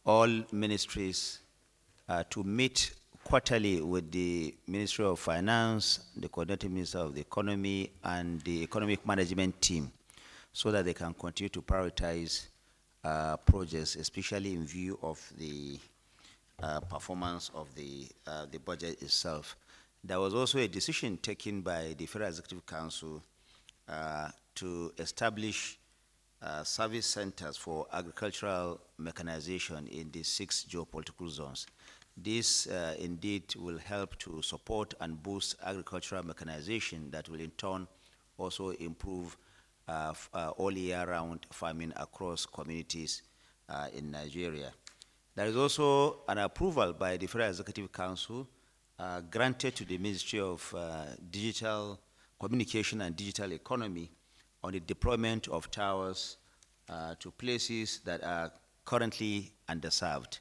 all ministries to meet quarterly with the Ministry of Finance, the Coordinating Minister of the Economy, and the Economic Management team, so that they can continue to prioritize projects, especially in view of the performance of the budget itself. There was also a decision taken by the Federal Executive Council to establish service centers for agricultural mechanization in the 6 geopolitical zones. This indeed will help to support and boost agricultural mechanization that will in turn also improve all year-round farming across communities in Nigeria. There is also an approval by the Federal Executive Council granted to the Ministry of Digital Communication and Digital Economy on the deployment of towers to places that are currently underserved.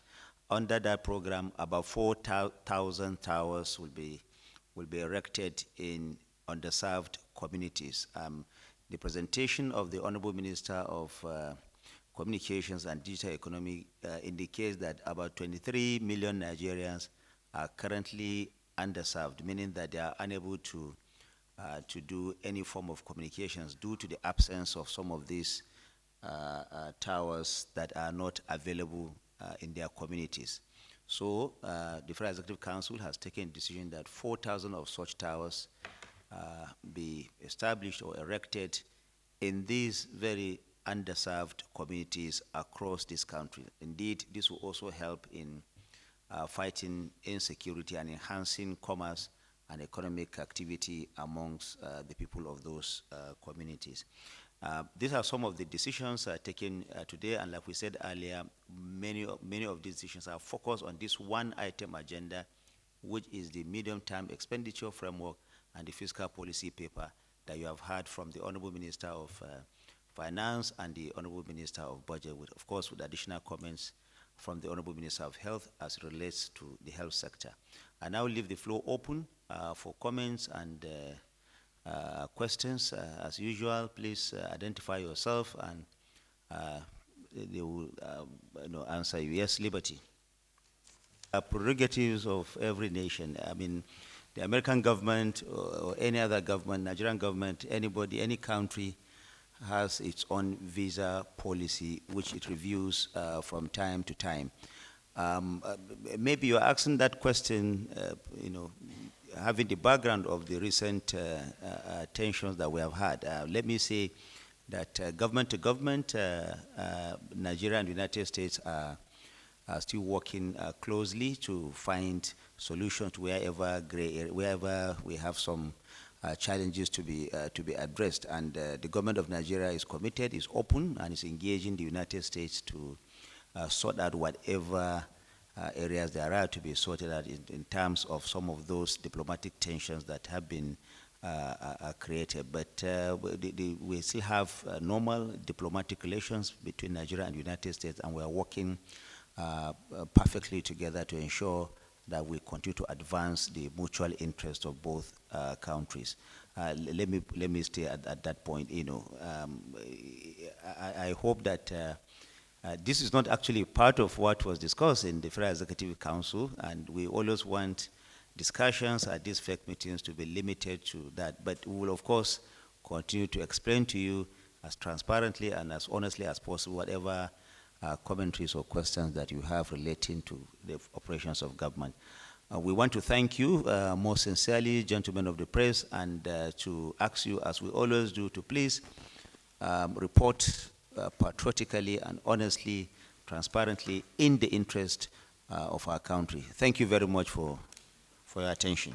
Under that program, about 4,000 towers will be erected in underserved communities. The presentation of the Honorable Minister of Communications and Digital Economy indicates that about 23 million Nigerians are currently underserved, meaning that they are unable to do any form of communications due to the absence of some of these towers that are not available in their communities. So the Federal Executive Council has taken a decision that 4,000 of such towers be established or erected in these very underserved communities across this country. Indeed, this will also help in fighting insecurity and enhancing commerce and economic activity amongst the people of those communities. These are some of the decisions taken today, and like we said earlier, many of these decisions are focused on this one item agenda, which is the medium-term expenditure framework and the fiscal policy paper that you have heard from the Honorable Minister of Finance and the Honorable Minister of Budget, with, of course, with additional comments from the Honorable Minister of Health as it relates to the health sector. I now leave the floor open for comments and questions. As usual, please identify yourself and they will answer you. Yes, Liberty. Prerogatives of every nation. I mean, the American government or any other government, Nigerian government, anybody, any country has its own visa policy, which it reviews from time to time. Maybe you're asking that question, having the background of the recent tensions that we have had. Let me say that government to government, Nigeria and the United States are still working closely to find solutions wherever we have some challenges to be addressed. And the government of Nigeria is committed, is open, and is engaging the United States to sort out whatever areas there are to be sorted out in terms of some of those diplomatic tensions that have been created. But we still have normal diplomatic relations between Nigeria and the United States, and we are working perfectly together to ensure that we continue to advance the mutual interest of both countries. Let me stay at that point. I hope that this is not actually part of what was discussed in the Federal Executive Council, and we always want discussions at these FEC meetings to be limited to that. But we will, of course, continue to explain to you as transparently and as honestly as possible whatever commentaries or questions that you have relating to the operations of government. We want to thank you most sincerely, gentlemen of the press, and to ask you, as we always do, to please report patriotically and honestly, transparently, in the interest of our country. Thank you very much for your attention.